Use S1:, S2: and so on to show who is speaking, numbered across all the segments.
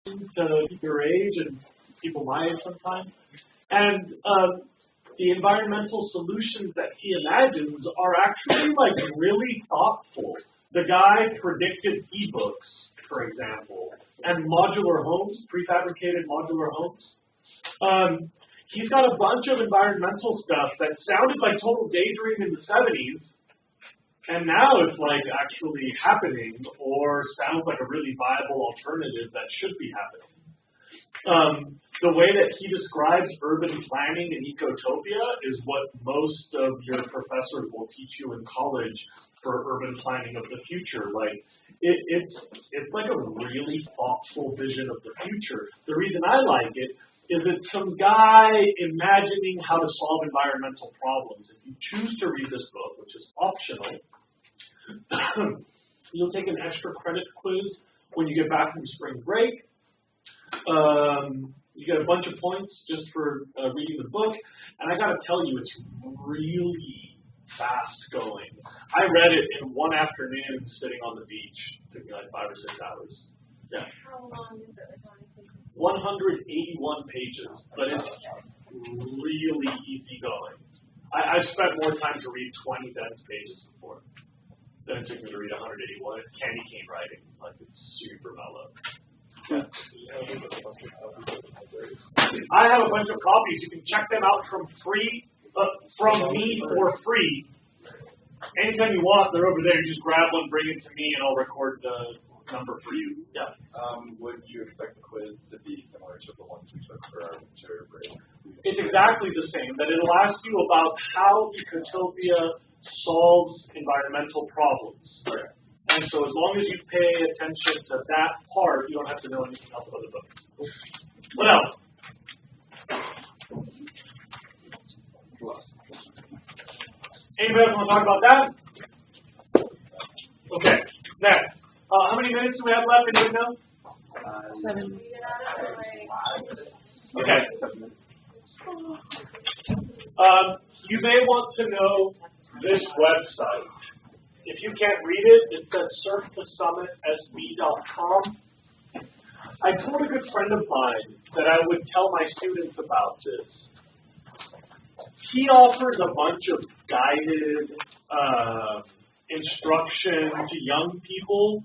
S1: to your age and people my age sometimes. And the environmental solutions that he imagines are actually like really thoughtful. The guy predicted e-books, for example, and modular homes, prefabricated modular homes. He's got a bunch of environmental stuff that sounded like total daydream in the 70s, and now it's like actually happening or sounds like a really viable alternative that should be happening. The way that he describes urban planning and ecotopia is what most of your professors will teach you in college for urban planning of the future. Like it's like a really thoughtful vision of the future. The reason I like it is it's some guy imagining how to solve environmental problems. If you choose to read this book, which is optional, you'll take an extra credit quiz when you get back from spring break. You get a bunch of points just for reading the book, and I gotta tell you, it's really fast going. I read it in one afternoon sitting on the beach. It took me like 5 or 6 hours. Yeah.
S2: How long is it?
S1: 181 pages, but it's really easy going. I've spent more time to read 20 dense pages before than it took me to read 181. It's candy cane writing, like it's super mellow. Yeah. I have a bunch of copies. You can check them out from me for free. Anytime you want, they're over there. You just grab one, bring it to me, and I'll record the number for you. Yeah.
S3: Would you expect the quiz to be similar to the ones we took for our winter break?
S1: It's exactly the same. That it'll ask you about how ecotopia solves environmental problems.
S3: Okay.
S1: And so as long as you pay attention to that part, you don't have to know anything else about the book. What else? Anybody else want to talk about that? Okay, next. How many minutes do we have left? Anybody know?
S2: 7.
S1: Okay. You may want to know this website. If you can't read it, it's at surfthesummitSB.com. I told a good friend of mine that I would tell my students about this. He offers a bunch of guided instruction to young people.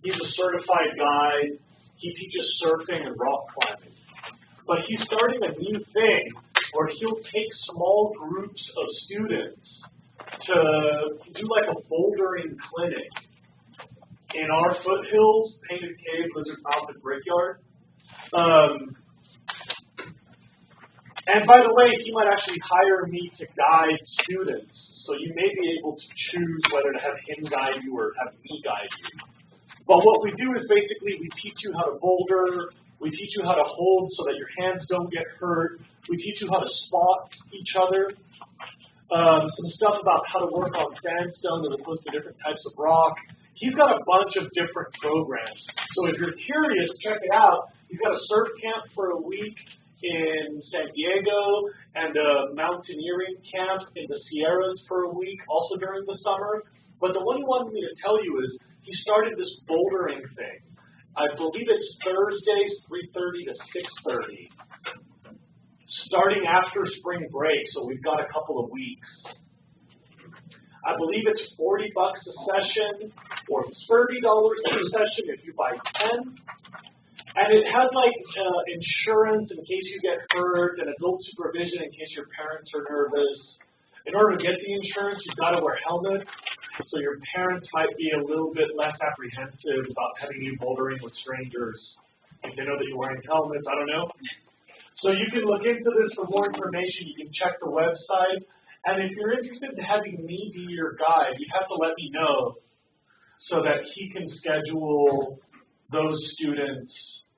S1: He's a certified guide. He teaches surfing and rock climbing. But he's starting a new thing where he'll take small groups of students to do like a bouldering clinic in our foothills, Painted Cave, Lizard Mouth, and Brickyard. And by the way, he might actually hire me to guide students. So you may be able to choose whether to have him guide you or have me guide you. But what we do is basically we teach you how to boulder, we teach you how to hold so that your hands don't get hurt, we teach you how to spot each other, some stuff about how to work on sandstone as opposed to different types of rock. He's got a bunch of different programs. So if you're curious, check it out. He's got a surf camp for a week in San Diego and a mountaineering camp in the Sierras for a week, also during the summer. But the one he wanted me to tell you is he started this bouldering thing. I believe it's Thursdays, 3:30 to 6:30, starting after spring break, so we've got a couple of weeks. I believe it's $40 a session or $30 a session if you buy 10. And it has like insurance in case you get hurt and adult supervision in case your parents are nervous. In order to get the insurance, you've got to wear helmets. So your parents might be a little bit less apprehensive about having you bouldering with strangers if they know that you're wearing helmets. I don't know. So you can look into this for more information. You can check the website. And if you're interested in having me be your guide, you have to let me know so that he can schedule those students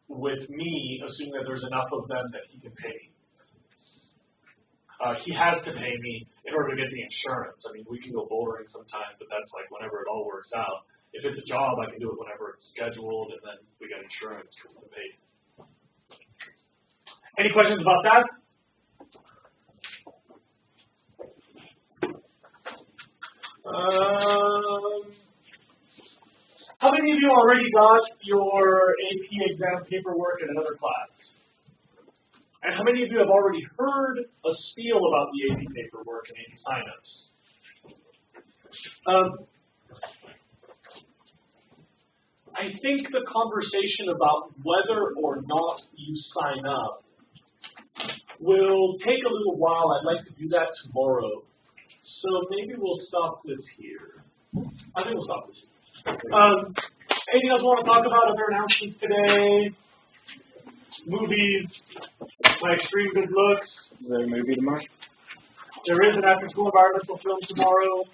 S1: with me, assuming that there's enough of them that he can pay me. He has to pay me in order to get the insurance. I mean, we can go bouldering sometime, but that's like whenever it all works out. If it's a job, I can do it whenever it's scheduled, and then we get insurance to pay. Any questions about that? How many of you already got your AP exam paperwork in another class? And how many of you have already heard a spiel about the AP paperwork and AP signups? I think the conversation about whether or not you sign up will take a little while. I'd like to do that tomorrow. So maybe we'll stop this here. I think we'll stop this here. Anything else you want to talk about? Other announcements today? Movies? My extreme good looks?
S3: Is there a movie tomorrow?
S1: There is an after-school environmental film tomorrow.